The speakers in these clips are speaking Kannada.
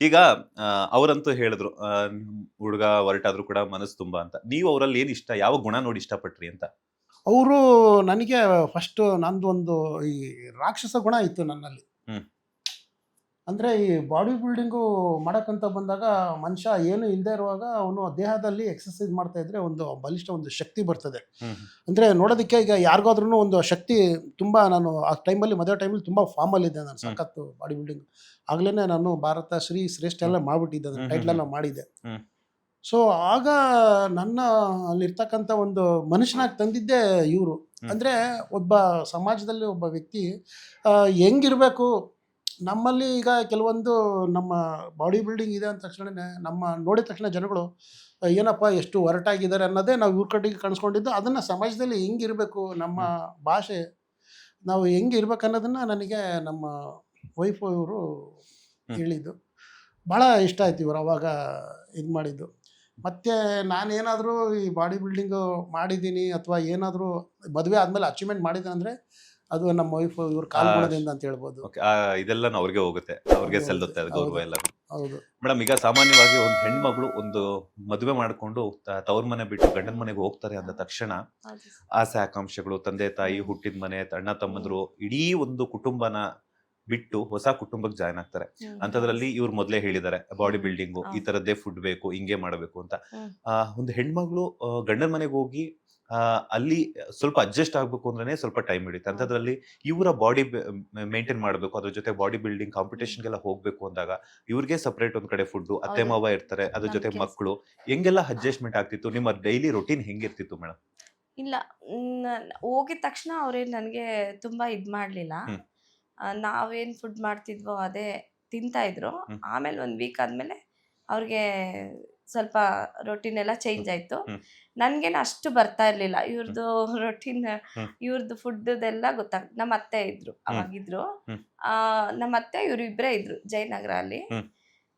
ಈಗ ಅವರಂತೂ ಹೇಳಿದ್ರು ಹುಡುಗ ಹೊರಟಾದ್ರು ಕೂಡ ಮನಸ್ಸು ತುಂಬಾ ಅಂತ. ನೀವು ಅವರಲ್ಲಿ ಏನ್ ಇಷ್ಟ? ಯಾವ ಗುಣ ನೋಡಿ ಇಷ್ಟಪಟ್ರಿ ಅಂತ? ಅವರು ನನಗೆ ಫಸ್ಟು ನಂದೊಂದು ಈ ರಾಕ್ಷಸ ಗುಣ ಇತ್ತು ನನ್ನಲ್ಲಿ. ಹ್ಮ್. ಅಂದರೆ ಈ ಬಾಡಿ ಬಿಲ್ಡಿಂಗು ಮಾಡೋಕ್ಕಂತ ಬಂದಾಗ ಮನುಷ್ಯ ಏನು ಇಲ್ಲದೆ ಇರುವಾಗ ಅವನು ದೇಹದಲ್ಲಿ ಎಕ್ಸಸೈಸ್ ಮಾಡ್ತಾ ಇದ್ರೆ ಒಂದು ಬಲಿಷ್ಠ ಒಂದು ಶಕ್ತಿ ಬರ್ತದೆ. ಹ್ಮ್. ಅಂದರೆ ನೋಡೋದಕ್ಕೆ ಈಗ ಯಾರಿಗಾದ್ರೂ ಒಂದು ಶಕ್ತಿ ತುಂಬ ನಾನು ಆ ಟೈಮಲ್ಲಿ ಮದುವೆ ಟೈಮಲ್ಲಿ ತುಂಬ ಫಾರ್ಮಲ್ಲಿದ್ದೆ ನಾನು ಸಖತ್ತು ಬಾಡಿ ಬಿಲ್ಡಿಂಗ್. ಆಗಲೇ ನಾನು ಭಾರತ ಶ್ರೀ ಶ್ರೇಷ್ಠ ಎಲ್ಲ ಮಾಡಿಬಿಟ್ಟಿದ್ದೆ, ಅದನ್ನು ಟೈಟ್ಲೆಲ್ಲ ಮಾಡಿದ್ದೆ. ಹ್ಮ್. ಸೊ ಆಗ ನನ್ನ ಅಲ್ಲಿರ್ತಕ್ಕಂಥ ಒಂದು ಮನುಷ್ಯನಾಗಿ ತಂದಿದ್ದೇ ಇವರು. ಅಂದರೆ ಒಬ್ಬ ಸಮಾಜದಲ್ಲಿ ಒಬ್ಬ ವ್ಯಕ್ತಿ ಹೆಂಗಿರಬೇಕು. ನಮ್ಮಲ್ಲಿ ಈಗ ಕೆಲವೊಂದು ನಮ್ಮ ಬಾಡಿ ಬಿಲ್ಡಿಂಗ್ ಇದೆ ಅಂದ ತಕ್ಷಣನೇ ನಮ್ಮ ನೋಡಿದ ತಕ್ಷಣ ಜನಗಳು ಏನಪ್ಪ ಎಷ್ಟು ಹೊರಟಾಗಿದ್ದಾರೆ ಅನ್ನೋದೇ ನಾವು ಇವ್ರ ಕಡೆಗೆ ಕಾಣಿಸ್ಕೊಂಡಿದ್ದು. ಅದನ್ನು ಸಮಾಜದಲ್ಲಿ ಹೆಂಗಿರಬೇಕು, ನಮ್ಮ ಭಾಷೆ ನಾವು ಹೆಂಗೆ ಇರ್ಬೇಕು ಅನ್ನೋದನ್ನು ನನಗೆ ನಮ್ಮ ವೈಫು ಇವರು ಹೇಳಿದ್ದು. ಭಾಳ ಇಷ್ಟ ಆಯ್ತು ಇವರು ಅವಾಗ ಇದು ಮಾಡಿದ್ದು. ಮತ್ತು ನಾನೇನಾದರೂ ಈ ಬಾಡಿ ಬಿಲ್ಡಿಂಗು ಮಾಡಿದ್ದೀನಿ ಅಥವಾ ಏನಾದರೂ ಮದುವೆ ಆದಮೇಲೆ ಅಚೀವ್ಮೆಂಟ್ ಮಾಡಿದೆ ಅಂದರೆ ಅದು ನಮ್ಮ ವೈಫು ಇವ್ರ ಕಾಲ್ಗುಣದಿಂದ ಅಂತ ಹೇಳ್ಬೋದು. ಓಕೆ. ಇದೆಲ್ಲ ಅವ್ರಿಗೆ ಹೋಗುತ್ತೆ, ಅವ್ರಿಗೆ ಸಲ್ಲುತ್ತೆ ಅದು ಗೌರವ ಎಲ್ಲ. ಹೌದು ಮೇಡಮ್, ಈಗ ಸಾಮಾನ್ಯವಾಗಿ ಒಂದು ಹೆಣ್ಮಗಳು ಒಂದು ಮದುವೆ ಮಾಡ್ಕೊಂಡು ತವ್ರ ಮನೆ ಬಿಟ್ಟು ಗಂಡನ ಮನೆಗೆ ಹೋಗ್ತಾರೆ ಅಂದ ತಕ್ಷಣ ಆಸೆ ಆಕಾಂಕ್ಷೆಗಳು, ತಂದೆ ತಾಯಿ, ಹುಟ್ಟಿದ ಮನೆ, ಅಣ್ಣ ತಮ್ಮಂದ್ರು, ಇಡೀ ಒಂದು ಕುಟುಂಬನ ಬಿಟ್ಟು ಹೊಸ ಕುಟುಂಬಕ್ಕೆ ಜಾಯ್ನ್ ಆಗ್ತಾರೆ. ಅಂತದ್ರಲ್ಲಿ ಇವ್ರು ಮೊದಲೇ ಹೇಳಿದ್ದಾರೆ ಬಾಡಿ ಬಿಲ್ಡಿಂಗು, ಈ ತರದ್ದೇ ಫುಡ್ ಬೇಕು, ಹಿಂಗೆ ಮಾಡಬೇಕು ಅಂತ. ಒಂದು ಹೆಣ್ಮಗಳು ಗಂಡನ ಮನೆಗೆ ಹೋಗಿ ಅಲ್ಲಿ ಸ್ವಲ್ಪ ಅಡ್ಜಸ್ಟ್ ಆಗ್ಬೇಕು ಅಂದ್ರೆ ಸ್ವಲ್ಪ ಟೈಮ್ ಹಿಡಿಯುತ್ತೆ. ಅಂತದ್ರಲ್ಲಿ ಇವರ ಬಾಡಿ ಮೇಂಟೈನ್ ಮಾಡಬೇಕು, ಅದ್ರ ಜೊತೆ ಬಾಡಿ ಬಿಲ್ಡಿಂಗ್ ಕಾಂಪಿಟೇಷನ್ಗೆಲ್ಲ ಹೋಗ್ಬೇಕು ಅಂದಾಗ ಇವ್ರಿಗೆ ಸಪರೇಟ್ ಒಂದ್ ಕಡೆ ಫುಡ್, ಅತ್ತೆ ಮಾವ ಇರ್ತಾರೆ, ಅದ್ರ ಜೊತೆ ಮಕ್ಕಳು, ಹೆಂಗೆಲ್ಲ ಅಡ್ಜಸ್ಟ್ಮೆಂಟ್ ಆಗ್ತಿತ್ತು? ನಿಮ್ಮ ಡೈಲಿ ರೊಟೀನ್ ಹೆಂಗಿರ್ತಿತ್ತು ಮೇಡಮ್? ಇಲ್ಲ, ಹೋಗಿದ ತಕ್ಷಣ ಅವ್ರೇನು ನನಗೆ ತುಂಬ ಇದು ಮಾಡಲಿಲ್ಲ. ನಾವೇನು ಫುಡ್ ಮಾಡ್ತಿದ್ವೋ ಅದೇ ತಿಂತಾ ಇದ್ರು. ಆಮೇಲೆ ಒಂದು ವೀಕ್ ಆದಮೇಲೆ ಅವ್ರಿಗೆ ಸ್ವಲ್ಪ ರೊಟೀನ್ ಎಲ್ಲ ಚೇಂಜ್ ಆಯಿತು. ನನಗೇನು ಅಷ್ಟು ಬರ್ತಾ ಇರಲಿಲ್ಲ ಇವ್ರದ್ದು ರೊಟೀನ್, ಇವ್ರದ್ದು ಫುಡ್ದೆಲ್ಲ ನಮ್ಮ ಅತ್ತೆ ಇದ್ರು, ಅವಾಗಿದ್ರು. ನಮ್ಮ ಅತ್ತೆ ಇವರು ಇಬ್ಬರೇ ಇದ್ರು ಜಯನಗರ ಅಲ್ಲಿ.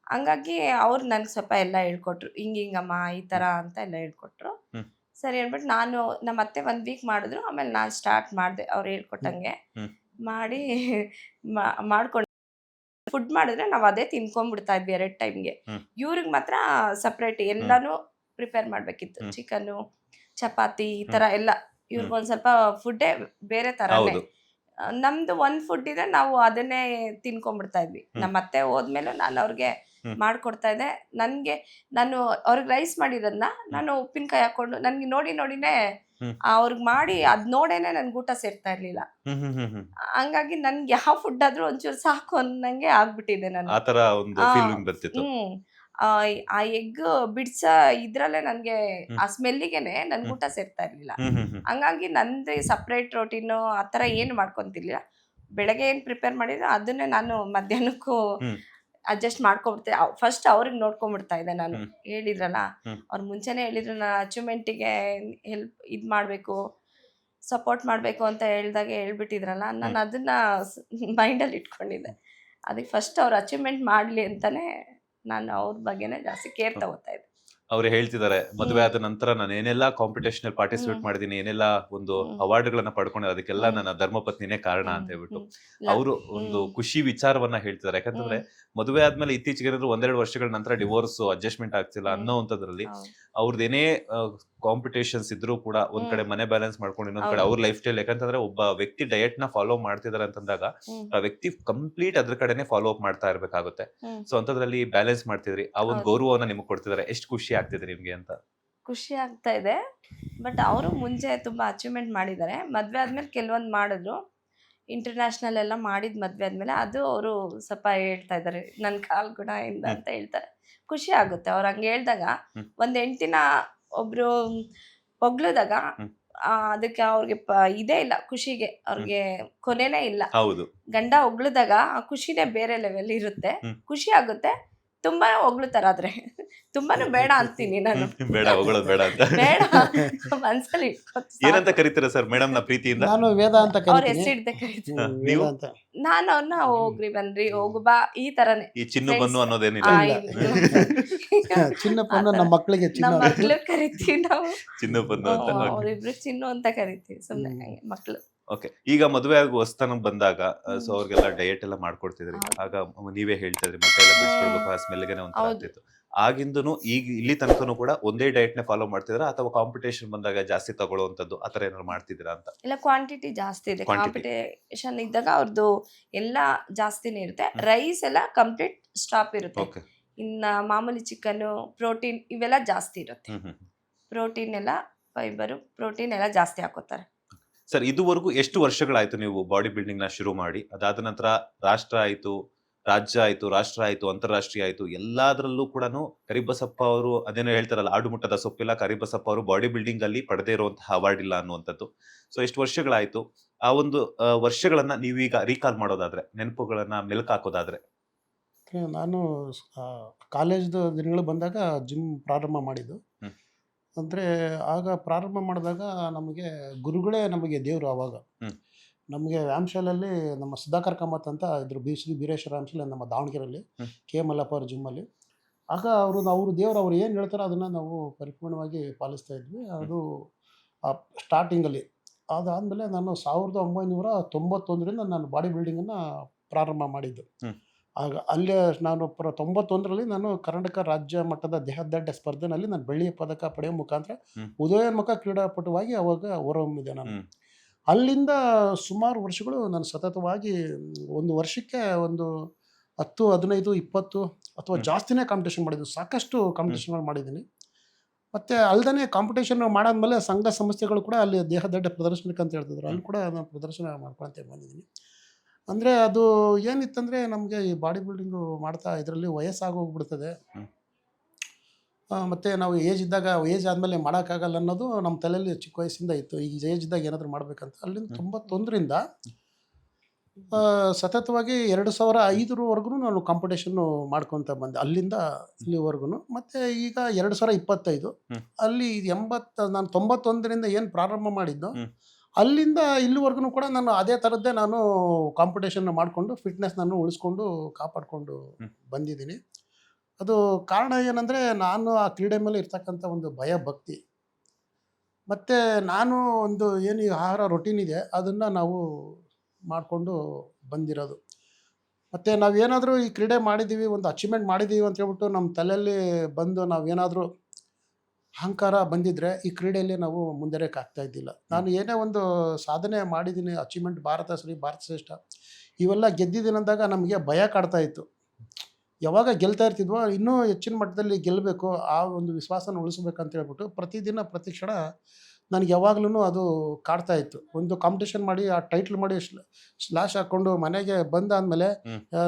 ಹಂಗಾಗಿ ಅವ್ರು ನನಗೆ ಸ್ವಲ್ಪ ಎಲ್ಲ ಹೇಳ್ಕೊಟ್ರು, ಹಿಂಗಮ್ಮ ಈ ಥರ ಅಂತ ಎಲ್ಲ ಹೇಳ್ಕೊಟ್ರು. ಸರಿ ಹೇಳ್ಬಿಟ್ಟು ನಾನು ನಮ್ಮ ಅತ್ತೆ 1 ವೀಕ್ ಮಾಡಿದ್ರು. ಆಮೇಲೆ ನಾನು ಸ್ಟಾರ್ಟ್ ಮಾಡಿದೆ ಅವ್ರು ಹೇಳ್ಕೊಟ್ಟಂಗೆ ಮಾಡಿ ಮಾಡ್ಕೊಂಡು ಫುಡ್ ಮಾಡಿದ್ರೆ ನಾವು ಅದೇ ತಿನ್ಕೊಂಡ್ಬಿಡ್ತಾ ಇದ್ವಿ 2 ಟೈಮ್ಗೆ. ಇವ್ರಿಗೆ ಮಾತ್ರ ಸಪ್ರೇಟ್ ಎಲ್ಲಾನು ಪ್ರಿಪೇರ್ ಮಾಡಬೇಕಿತ್ತು. ಚಿಕನ್ನು, ಚಪಾತಿ, ಈ ಥರ ಎಲ್ಲ. ಇವ್ರಿಗೊಂದು ಸ್ವಲ್ಪ ಫುಡ್ಡೇ ಬೇರೆ ಥರನೇ. ನಮ್ದು ಒಂದು ಫುಡ್ ಇದೆ, ನಾವು ಅದನ್ನೇ ತಿನ್ಕೊಂಡ್ಬಿಡ್ತಾ ಇದ್ವಿ. ನಮ್ಮ ಅತ್ತೆ ಹೋದ್ಮೇಲೆ ನಾನು ಅವ್ರಿಗೆ ಮಾಡ್ಕೊಡ್ತಾ ಇದ್ದೆ. ನಾನು ಅವ್ರಿಗೆ ರೈಸ್ ಮಾಡಿರೋದನ್ನ ನಾನು ಉಪ್ಪಿನಕಾಯಿ ಹಾಕೊಂಡು ನನಗೆ ನೋಡಿನೇ ಅವ್ರಿಗೆ ಮಾಡಿ ಅದ್ ನೋಡೇನೆ ನನ್ಗೆ ಊಟ ಸೇರ್ತಾ ಇರ್ಲಿಲ್ಲ. ಹಂಗಾಗಿ ನನ್ಗೆ ಯಾವ ಫುಡ್ ಆದ್ರೂ ಒಂಚೂರು ಸಾಕು ಅನ್ನಂಗೆ ಆಗ್ಬಿಟ್ಟಿದೆ ನಾನು. ಆ ಎಗ್ ಬಿಡ್ಸ ಇದ್ರಲ್ಲೇ ನನ್ಗೆ ಆ ಸ್ಮೆಲ್ಲಿಗೆನೆ ನನ್ಗೆ ಊಟ ಸೇರ್ತಾ ಇರ್ಲಿಲ್ಲ. ಹಂಗಾಗಿ ನಂದು ಸಪ್ರೇಟ್ ರೋಟೀನು ಆ ಥರ ಏನು ಮಾಡ್ಕೊಂತಿರ್ಲಿಲ್ಲ. ಬೆಳಗ್ಗೆ ಏನು ಪ್ರಿಪೇರ್ ಮಾಡಿದ್ರೆ ಅದನ್ನೇ ನಾನು ಮಧ್ಯಾಹ್ನಕ್ಕೂ ಅಡ್ಜಸ್ಟ್ ಮಾಡ್ಕೊಬಿಡ್ತೆ. ಫಸ್ಟ್ ಅವ್ರಿಗೆ ನೋಡ್ಕೊಂಡ್ಬಿಡ್ತಾ ಇದ್ದೆ ನಾನು. ಹೇಳಿದ್ರಲ್ಲ, ಅವ್ರು ಮುಂಚೆನೇ ಹೇಳಿದ್ರು ನಾನು ಅಚೀವ್ಮೆಂಟಿಗೆ ಹೆಲ್ಪ್ ಇದು ಮಾಡಬೇಕು, ಸಪೋರ್ಟ್ ಮಾಡಬೇಕು ಅಂತ ಹೇಳ್ಬಿಟ್ಟಿದ್ರಲ್ಲ, ನಾನು ಅದನ್ನ ಮೈಂಡಲ್ಲಿ ಇಟ್ಕೊಂಡಿದ್ದೆ. ಅದಕ್ಕೆ ಫಸ್ಟ್ ಅವ್ರು ಅಚೀವ್ಮೆಂಟ್ ಮಾಡಲಿ ಅಂತಾನೆ ನಾನು ಅವ್ರ ಬಗ್ಗೆನೇ ಜಾಸ್ತಿ ಕೇರ್ ತಗೋತಾ ಇದ್ದೆ. ಅವ್ರು ಹೇಳ್ತಿದ್ದಾರೆ, ಮದುವೆ ಆದ ನಂತರ ನಾನು ಏನೆಲ್ಲ ಕಾಂಪಿಟೇಷನ್ ಅಲ್ಲಿ ಪಾರ್ಟಿಸಿಪೇಟ್ ಮಾಡಿದೀನಿ, ಏನೆಲ್ಲ ಒಂದು ಅವಾರ್ಡ್ಗಳನ್ನ ಪಡ್ಕೊಂಡೆ, ಅದಕ್ಕೆಲ್ಲ ನನ್ನ ಧರ್ಮಪತ್ನಿನೇ ಕಾರಣ ಅಂತ ಹೇಳ್ಬಿಟ್ಟು ಅವರು ಒಂದು ಖುಷಿ ವಿಚಾರವನ್ನ ಹೇಳ್ತಿದ್ದಾರೆ. ಯಾಕಂತಂದ್ರೆ ಮದುವೆ ಆದ್ಮೇಲೆ ಇತ್ತೀಚೆಗೆ 1-2 ವರ್ಷಗಳ ನಂತರ ಡಿವೋರ್ಸ್ ಅಡ್ಜಸ್ಟ್ಮೆಂಟ್ ಆಗ್ತಿಲ್ಲ ಅನ್ನೋಂಥದ್ರಲ್ಲಿ ಅವ್ರದ್ದೇನೇ ಕಾಂಪಿಟೇಷನ್ಸ್ ಇದ್ರೂ ಕೂಡ ಒಂದ್ ಕಡೆ ಮನೆ ಬ್ಯಾಲೆನ್ಸ್ ಮಾಡ್ಕೊಂಡು ಇನ್ನೊಂದ್ ಕಡೆ ಅವ್ರ ಲೈಫ್ ಸ್ಟೈಲ್. ಯಾಕಂತಂದ್ರೆ ಒಬ್ಬ ವ್ಯಕ್ತಿ ಡಯಟ್ ನ ಫಾಲೋ ಮಾಡ್ತಿದಾರೆ ಅಂತಂದಾಗ ಆ ವ್ಯಕ್ತಿ ಕಂಪ್ಲೀಟ್ ಅದ್ರ ಕಡೆನೆ ಫಾಲೋ ಅಪ್ ಮಾಡ್ತಾ ಇರ್ಬೇಕಾಗುತ್ತೆ. ಸೊ ಅಂತದ್ರಲ್ಲಿ ಬ್ಯಾಲೆನ್ಸ್ ಮಾಡ್ತಿದ್ರಿ, ಆ ಒಂದು ಗೌರವನ ನಿಮ್ಗೆ ಕೊಡ್ತಿದ್ದಾರೆ. ಎಷ್ಟು ಖುಷಿ ಆಗ್ತಿದೆ ನಿಮ್ಗೆ ಅಂತ? ಖುಷಿ ಆಗ್ತಾ ಇದೆ. ಬಟ್ ಅವರು ಮುಂಚೆ ತುಂಬಾ ಅಚೀವ್ಮೆಂಟ್ ಮಾಡಿದ್ದಾರೆ. ಮದ್ವೆ ಆದ್ಮೇಲೆ ಕೆಲವೊಂದು ಮಾಡಿದ್ರು, ಇಂಟರ್ನ್ಯಾಷನಲ್ ಎಲ್ಲ ಮಾಡಿದ್ ಮದ್ವೆ ಆದ್ಮೇಲೆ. ಅದು ಅವರು ಸ್ವಲ್ಪ ಹೇಳ್ತಾ ಇದ್ದಾರೆ ನನ್ನ ಕಾಲ್ಗುಣ ಇಂದ ಅಂತ ಹೇಳ್ತಾರೆ. ಖುಷಿ ಆಗುತ್ತೆ ಅವ್ರು ಹಂಗೆ ಹೇಳ್ದಾಗ. ಒಂದ್ ಹೆಂಡ್ತಿನ ಒಬ್ರು ಹೊಗಳಿದಾಗ ಅದಕ್ಕೆ ಅವ್ರಿಗೆ ಇದೇ ಇಲ್ಲ, ಖುಷಿಗೆ ಅವ್ರಿಗೆ ಕೊನೆನೇ ಇಲ್ಲ. ಗಂಡ ಹೊಗಳಿದಾಗ ಆ ಖುಷಿನೇ ಬೇರೆ ಲೆವೆಲ್ ಇರುತ್ತೆ. ಖುಷಿ ಆಗುತ್ತೆ. ತುಂಬಾ ಹೊಗಳುತ್ತಾರೆ, ಆದ್ರೆ ತುಂಬಾನು ಬೇಡ ಅಂತೀನಿ ನಾನು. ಬೇಡ ಹೊಗಳೋದು ಬೇಡ ಅಂತ ಬೇಡ ಮನ್ಸಲ್ಲಿ ಏನಂತ ಕರೀತೀರಾ ಸರ್ ಮೇಡಮ್ ನ ಪ್ರೀತಿಯಿಂದ? ನಾನು ವೇದ ಅಂತ ಅವ್ರ ಹೆಸರಿಡ್ದೆ ಕರೀತೀನಿ. ನೀವು? ನಾನು ಅವ್ರನ್ನ ಹೋಗ್ರಿ ಬನ್ರಿ ಹೋಗು ಬಾ ಈ ತರನೇ. ಈ ಚಿನ್ನು ಬನ್ನು ಅನ್ನೋದೇನಿಲ್ಲ. ಚಿನ್ನ ಪನ್ನು ನಮ್ಮ ಮಕ್ಕಳಿಗೆ ನಮ್ಮ ಮಕ್ಳು ಕರಿತೀವಿ ನಾವು. ಚಿನ್ನು ಬನ್ನು ಅಂತ. ಅವ್ರಿಬ್ರು ಚಿನ್ನು ಅಂತ ಕರಿತೀವಿ ಸುಮ್ನೆ ಮಕ್ಳು. ಓಕೆ, ಈಗ ಮದುವೆ ಆಗಿ ಹೊಸ್ತನ ಬಂದಾಗ ಸೊ ಅವ್ರಿಗೆಲ್ಲ ಡಯಟ್ ಎಲ್ಲ ಮಾಡ್ಕೊಡ್ತಿದ್ರಿ, ಹೌದು. ಆಗ ನೀವೇ ಹೇಳ್ತಿದ್ರಿ ಮೊಟ್ಟೆ ಎಲ್ಲ ಬಿಡಿಸ್ಬಿಡ್ಬೇಕು, ಆ ಸ್ಮೆಲ್ಗೆನೆ ಒಂಥರ ಹೌದು. ಆಗ್ತಿತ್ತು. ಆಗಿಂದನು ಈಗ ಇಲ್ಲಿ ತನಕನೂ ಕೂಡ ಒಂದೇ ಡಯಟ್ ನೇ ಫಾಲೋ ಮಾಡ್ತಿದ್ರ ಅಥವಾ ಕಾಂಪಿಟೇಷನ್ ಬಂದಾಗ ಜಾಸ್ತಿ ತಗೊಳ್ಳೋವಂಥದ್ದು ಆತರ ಏನಾದ್ರು ಮಾಡ್ತಿದ್ದೀರಾ ಅಂತ? ಇಲ್ಲ, ಕ್ವಾಂಟಿಟಿ ಜಾಸ್ತಿ ಇದೆ. Quantity. ಕಾಂಪಿಟೇಷನ್ ಇದ್ದಾಗ ಅವ್ರದ್ದು ಎಲ್ಲ ಜಾಸ್ತಿನೇ ಇರುತ್ತೆ. ರೈಸ್ ಎಲ್ಲ ಕಂಪ್ಲೀಟ್ ಸ್ಟಾಪ್ ಇರುತ್ತೆ. ಓಕೆ. ಇನ್ನ ಮಾಮೂಲಿ ಚಿಕನ್, ಪ್ರೋಟೀನ್ ಇವೆಲ್ಲ ಜಾಸ್ತಿ ಇರುತ್ತೆ. ಹ್ಮ್. ಪ್ರೋಟೀನ್ ಎಲ್ಲ, ಫೈಬರು, ಪ್ರೋಟೀನ್ ಎಲ್ಲ ಜಾಸ್ತಿ ಹಾಕೋತಾರೆ. ಸರ್, ಇದುವರೆಗೂ ಎಷ್ಟು ವರ್ಷಗಳಾಯ್ತು ನೀವು ಬಾಡಿ ಬಿಲ್ಡಿಂಗ್ ನ ಶುರು ಮಾಡಿ? ಅದಾದ ನಂತರ ರಾಷ್ಟ್ರ ಆಯ್ತು, ರಾಜ್ಯ ಆಯ್ತು, ರಾಷ್ಟ್ರ ಆಯ್ತು, ಅಂತಾರಾಷ್ಟ್ರೀಯ ಆಯ್ತು, ಎಲ್ಲಾದ್ರಲ್ಲೂ ಕೂಡ ಕರಿಬಸಪ್ಪ ಅವರು ಅದೇನೋ ಹೇಳ್ತಾರಲ್ಲ, ಆಡುಮುಟ್ಟದ ಸೊಪ್ಪಿಲ್ಲ, ಕರಿಬಸಪ್ಪ ಅವರು ಬಾಡಿ ಬಿಲ್ಡಿಂಗ್ ಅಲ್ಲಿ ಪಡೆದೇ ಇರುವಂತಹ ಅವಾರ್ಡ್ ಇಲ್ಲ ಅನ್ನುವಂಥದ್ದು. ಸೊ ಎಷ್ಟು ವರ್ಷಗಳಾಯ್ತು? ಆ ಒಂದು ವರ್ಷಗಳನ್ನ ನೀವೀಗ ರೀಕಾಲ್ ಮಾಡೋದಾದ್ರೆ, ನೆನಪುಗಳನ್ನ ಮೆಲುಕು ಹಾಕೋದಾದ್ರೆ? ನಾನು ಕಾಲೇಜ್ದು ದಿನಗಳು ಬಂದಾಗ ಜಿಮ್ ಪ್ರಾರಂಭ ಮಾಡಿದ್ದು. ಹ್ಮ್. ಅಂದರೆ ಆಗ ಪ್ರಾರಂಭ ಮಾಡಿದಾಗ ನಮಗೆ ಗುರುಗಳೇ ನಮಗೆ ದೇವರು. ಆವಾಗ ಹ್ಮ್. ನಮಗೆ ವ್ಯಾಯಾಮಶಾಲೆಯಲ್ಲಿ ನಮ್ಮ ಸುಧಾಕರ್ ಕಾಮತ್ ಅಂತ ಇದ್ರು, ಶ್ರೀ ಬೀರೇಶ್ವರ ವ್ಯಾಯಾಮಶಾಲೆ ನಮ್ಮ ದಾವಣಗೆರೆಯಲ್ಲಿ, ಹ್ಮ್. ಕೆ ಮಲ್ಲಪ್ಪ ಅವ್ರ ಜಿಮ್ಮಲ್ಲಿ. ಆಗ ಅವರು ದೇವರು, ಅವ್ರು ಏನು ಹೇಳ್ತಾರೋ ಅದನ್ನು ನಾವು ಪರಿಪೂರ್ಣವಾಗಿ ಪಾಲಿಸ್ತಾ ಇದ್ವಿ. ಅದು ಸ್ಟಾರ್ಟಿಂಗಲ್ಲಿ. ಅದಾದಮೇಲೆ ನಾನು 1991ರಿಂದ ನಾನು ಬಾಡಿ ಬಿಲ್ಡಿಂಗನ್ನು ಪ್ರಾರಂಭ ಮಾಡಿದ್ದು. ಹ್ಮ್. ಆಗ ಅಲ್ಲೇ ನಾನು 91ರಲ್ಲಿ ನಾನು ಕರ್ನಾಟಕ ರಾಜ್ಯ ಮಟ್ಟದ ದೇಹದಾಢ್ಯ ಸ್ಪರ್ಧೆನಲ್ಲಿ ನಾನು ಬೆಳ್ಳಿಯ ಪದಕ ಪಡೆಯುವ ಮುಖಾಂತರ ಹ್ಮ್. ಉದಯೋನ್ಮುಖ ಕ್ರೀಡಾಪಟುವಾಗಿ ಅವಾಗ ಹೊರಹೊಮ್ಮಿದೆ ನಾನು. ಹ್ಮ್. ಅಲ್ಲಿಂದ ಸುಮಾರು ವರ್ಷಗಳು ನಾನು ಸತತವಾಗಿ ಒಂದು ವರ್ಷಕ್ಕೆ ಒಂದು 10, 15, 20 ಅಥವಾ ಜಾಸ್ತಿನೇ ಕಾಂಪಿಟೇಷನ್ ಮಾಡಿದ್ದು. ಸಾಕಷ್ಟು ಕಾಂಪಿಟೇಷನ್ಗಳು ಮಾಡಿದ್ದೀನಿ. ಮತ್ತು ಅಲ್ಲದೇ ಕಾಂಪಿಟೇಷನ್ ಮಾಡಾದ್ಮೇಲೆ ಸಂಘ ಸಂಸ್ಥೆಗಳು ಕೂಡ ಅಲ್ಲಿ ದೇಹದಾಢ್ಯ ಪ್ರದರ್ಶನಕ್ಕೆ ಅಂತ ಹೇಳ್ತಿದ್ರು, ಅಲ್ಲಿ ಕೂಡ ನಾನು ಪ್ರದರ್ಶನ ಮಾಡ್ಕೊಳ್ತಾ ಬಂದಿದ್ದೀನಿ. ಅಂದರೆ ಅದು ಏನಿತ್ತಂದರೆ ನಮಗೆ ಈ ಬಾಡಿ ಬಿಲ್ಡಿಂಗು ಮಾಡ್ತಾ ಇದರಲ್ಲಿ ವಯಸ್ಸಾಗೋಗ್ಬಿಡ್ತದೆ. ಹ್ಮ್. ಮತ್ತು ನಾವು ಏಜ್ ಆದಮೇಲೆ ಮಾಡೋಕ್ಕಾಗಲ್ಲ ಅನ್ನೋದು ನಮ್ಮ ತಲೆಯಲ್ಲಿ ಚಿಕ್ಕ ವಯಸ್ಸಿಂದ ಇತ್ತು. ಈಗ ಏಜ್ ಇದ್ದಾಗ ಏನಾದರೂ ಮಾಡಬೇಕಂತ. ಅಲ್ಲಿಂದ 91ರಿಂದ ಸತತವಾಗಿ 2005ವರೆಗೂ ನಾನು ಕಾಂಪಿಟೇಷನ್ನು ಮಾಡ್ಕೊತ ಬಂದೆ, ಅಲ್ಲಿಂದ ಇಲ್ಲಿವರೆಗೂ. ಮತ್ತು ಈಗ 2025 ಹ್ಮ್. ಅಲ್ಲಿ ನಾನು 91ರಿಂದ ಏನು ಪ್ರಾರಂಭ ಮಾಡಿದ್ದು, ಹ್ಮ್. ಅಲ್ಲಿಂದ ಇಲ್ಲಿವರೆಗೂ ಕೂಡ ನಾನು ಅದೇ ಥರದ್ದೇ ನಾನು ಕಾಂಪಿಟೇಷನ್ ಮಾಡಿಕೊಂಡು ಫಿಟ್ನೆಸ್ ನಾನು ಉಳಿಸ್ಕೊಂಡು ಕಾಪಾಡಿಕೊಂಡು ಹ್ಮ್. ಬಂದಿದ್ದೀನಿ. ಅದು ಕಾರಣ ಏನಂದರೆ, ನಾನು ಆ ಕ್ರೀಡೆ ಮೇಲೆ ಇರ್ತಕ್ಕಂಥ ಒಂದು ಭಯ ಭಕ್ತಿ, ಮತ್ತು ನಾನು ಒಂದು ಏನು ಈ ಆಹಾರ ರೊಟೀನ್ ಇದೆ ಅದನ್ನು ನಾವು ಮಾಡಿಕೊಂಡು ಬಂದಿರೋದು. ಮತ್ತು ನಾವೇನಾದರೂ ಈ ಕ್ರೀಡೆ ಮಾಡಿದ್ದೀವಿ, ಒಂದು ಅಚೀವ್ಮೆಂಟ್ ಮಾಡಿದ್ದೀವಿ ಅಂತ ಹೇಳ್ಬಿಟ್ಟು ನಮ್ಮ ತಲೆಯಲ್ಲಿ ಬಂದು ನಾವೇನಾದರೂ ಅಹಂಕಾರ ಬಂದಿದ್ದರೆ ಈ ಕ್ರೀಡೆಯಲ್ಲಿ ನಾವು ಮುಂದೆರಕ್ಕಾಗ್ತಾ ಇದ್ದಿಲ್ಲ. ನಾನು ಏನೇ ಒಂದು ಸಾಧನೆ ಮಾಡಿದ್ದೀನಿ, ಅಚೀವ್ಮೆಂಟ್, ಭಾರತ ಶ್ರೇಷ್ಠ ಇವೆಲ್ಲ ಗೆದ್ದಿದ್ದೀನಿ ಅಂದಾಗ ನಮಗೆ ಭಯ ಕಾಡ್ತಾ ಇತ್ತು. ಯಾವಾಗ ಗೆಲ್ತಾ ಇರ್ತಿದ್ವೋ ಇನ್ನೂ ಹೆಚ್ಚಿನ ಮಟ್ಟದಲ್ಲಿ ಗೆಲ್ಲಬೇಕು, ಆ ಒಂದು ವಿಶ್ವಾಸನ ಉಳಿಸ್ಬೇಕಂತ ಹೇಳ್ಬಿಟ್ಟು ಪ್ರತಿದಿನ ಪ್ರತಿ ಕ್ಷಣ ನನಗೆ ಯಾವಾಗ್ಲೂ ಅದು ಕಾಡ್ತಾ ಇತ್ತು. ಒಂದು ಕಾಂಪಿಟೇಷನ್ ಮಾಡಿ ಆ ಟೈಟ್ಲ್ ಮಾಡಿ ಸ್ಲಾಶ್ ಹಾಕ್ಕೊಂಡು ಮನೆಗೆ ಬಂದಾದಮೇಲೆ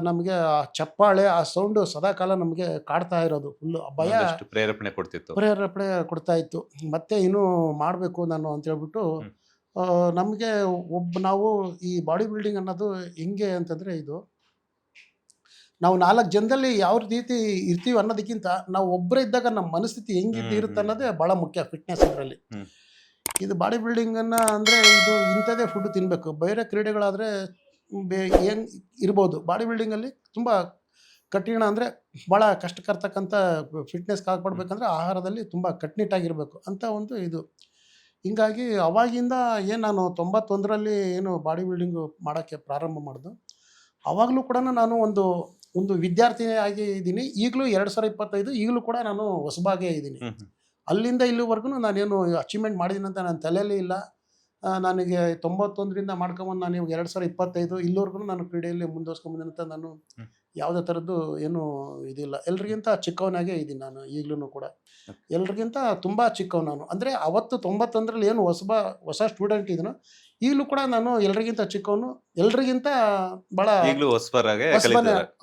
ನಮಗೆ ಆ ಚಪ್ಪಾಳೆ, ಆ ಸೌಂಡು ಸದಾಕಾಲ ನಮಗೆ ಕಾಡ್ತಾ ಇರೋದು. ಫುಲ್ಲು ಭಯ, ಪ್ರೇರೇಪಣೆ ಕೊಡ್ತಾ ಇತ್ತು. ಮತ್ತೆ ಇನ್ನೂ ಮಾಡಬೇಕು ನಾನು ಅಂತ ಹೇಳ್ಬಿಟ್ಟು ನಮಗೆ ನಾವು ಈ ಬಾಡಿ ಬಿಲ್ಡಿಂಗ್ ಅನ್ನೋದು ಹೆಂಗೆ ಅಂತಂದರೆ, ಇದು ನಾವು 4 ಜನದಲ್ಲಿ ಯಾವ ರೀತಿ ಇರ್ತೀವಿ ಅನ್ನೋದಕ್ಕಿಂತ ನಾವು ಒಬ್ಬರೇ ಇದ್ದಾಗ ನಮ್ಮ ಮನಸ್ಥಿತಿ ಹೆಂಗಿದ್ದು ಇರುತ್ತೆ ಅನ್ನೋದೇ ಭಾಳ ಮುಖ್ಯ ಫಿಟ್ನೆಸ್ ಇದರಲ್ಲಿ. ಇದು ಬಾಡಿ ಬಿಲ್ಡಿಂಗನ್ನು ಅಂದರೆ ಇದು ಇಂಥದ್ದೇ ಫುಡ್ ತಿನ್ನಬೇಕು. ಬೇರೆ ಕ್ರೀಡೆಗಳಾದರೆ ಏನು ಇರ್ಬೋದು, ಬಾಡಿ ಬಿಲ್ಡಿಂಗಲ್ಲಿ ತುಂಬ ಕಠಿಣ, ಅಂದರೆ ಭಾಳ ಕಷ್ಟಕರ್ತಕ್ಕಂಥ ಫಿಟ್ನೆಸ್ ಕಾಪಾಡಬೇಕಂದ್ರೆ ಆಹಾರದಲ್ಲಿ ತುಂಬ ಕಟ್ಟುನಿಟ್ಟಾಗಿರಬೇಕು ಅಂತ ಒಂದು ಇದು. ಹಿಂಗಾಗಿ ಅವಾಗಿಂದ ಏನು ನಾನು 91ರಲ್ಲಿ ಏನು ಬಾಡಿ ಬಿಲ್ಡಿಂಗು ಮಾಡೋಕ್ಕೆ ಪ್ರಾರಂಭ ಮಾಡಿದ್ದು, ಆವಾಗಲೂ ಕೂಡ ನಾನು ಒಂದು ವಿದ್ಯಾರ್ಥಿನಿಯಾಗಿ ಇದ್ದೀನಿ. ಈಗಲೂ 2025 ಈಗಲೂ ಕೂಡ ನಾನು ಹೊಸಬಾಗೇ ಇದ್ದೀನಿ. ಅಲ್ಲಿಂದ ಇಲ್ಲಿವರೆಗೂ ನಾನೇನು ಅಚೀವ್ಮೆಂಟ್ ಮಾಡಿದ್ದೀನಿ ಅಂತ ನನ್ನ ತಲೆಯಲ್ಲಿ ಇಲ್ಲ. ನನಗೆ 91ರಿಂದ ಮಾಡ್ಕೊಂಬಂದು ನಾನು ಇವಾಗ 2025 ಇಲ್ಲಿವರೆಗೂ ನಾನು ಕ್ರೀಡೆಯಲ್ಲಿ ಮುಂದುವರ್ಸ್ಕೊಂಬಂದಿನಂತ ನಾನು ಯಾವುದೇ ಥರದ್ದು ಏನು ಇದಿಲ್ಲ. ಎಲ್ರಿಗಿಂತ ಚಿಕ್ಕವನಾಗೇ ಇದ್ದೀನಿ ನಾನು ಈಗಲೂ ಕೂಡ. ಎಲ್ರಿಗಿಂತ ತುಂಬ ಚಿಕ್ಕವ ನಾನು. ಅಂದರೆ ಅವತ್ತು 91ರಲ್ಲಿ ಏನು ಹೊಸ ಸ್ಟೂಡೆಂಟ್ ಇದನ್ನು, ಈಗಲೂ ಕೂಡ ನಾನು ಎಲ್ರಿಗಿಂತ ಚಿಕ್ಕವನು, ಎಲ್ರಿಗಿಂತ ಭಾಳ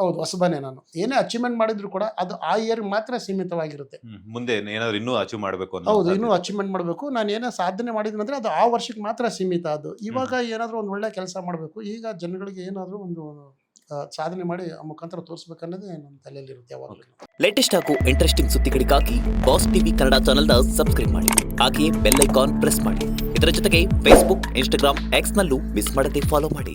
ಹೌದು ಹೊಸಬನೇ ನಾನು. ಏನೇ ಅಚೀವ್ಮೆಂಟ್ ಮಾಡಿದ್ರು ಕೂಡ ಅದು ಆ ಇಯರ್ ಮಾತ್ರ ಸೀಮಿತವಾಗಿರುತ್ತೆ. ಮುಂದೆ ಏನಾದರೂ ಇನ್ನೂ ಅಚೀವ್ ಮಾಡಬೇಕು, ಹೌದು, ಇನ್ನೂ ಅಚೀವ್ಮೆಂಟ್ ಮಾಡಬೇಕು. ನಾನು ಏನೇ ಸಾಧನೆ ಮಾಡಿದ್ದೀನಿ ಅಂದರೆ ಅದು ಆ ವರ್ಷಕ್ಕೆ ಮಾತ್ರ ಸೀಮಿತ. ಅದು ಇವಾಗ ಏನಾದರೂ ಒಂದು ಒಳ್ಳೆ ಕೆಲಸ ಮಾಡಬೇಕು, ಈಗ ಜನಗಳಿಗೆ ಏನಾದರೂ ಒಂದು ಸಾಧನೆ ಮಾಡಿ ಆ ಮುಖಾಂತರ ತೋರಿಸ್ಬೇಕನ್ನೋದೇ ನನ್ನ ತಲೆಯಲ್ಲಿರುತ್ತೆ ಯಾವಾಗಲೂ. ಲೇಟೆಸ್ಟ್ ಹಾಗೂ ಇಂಟ್ರೆಸ್ಟಿಂಗ್ ಸುದ್ದಿಗಳಿಗಾಗಿ ಬಾಸ್ ಟಿವಿ ಕನ್ನಡ ಚಾನೆಲ್ನ ಸಬ್ಸ್ಕ್ರೈಬ್ ಮಾಡಿ, ಹಾಗೆಯೇ ಬೆಲ್ ಐಕಾನ್ ಪ್ರೆಸ್ ಮಾಡಿ. ಇದರ ಜೊತೆಗೆ ಫೇಸ್ಬುಕ್, ಇನ್ಸ್ಟಾಗ್ರಾಮ್, ಎಕ್ಸ್ನಲ್ಲೂ ಮಿಸ್ ಮಾಡದೆ ಫಾಲೋ ಮಾಡಿ.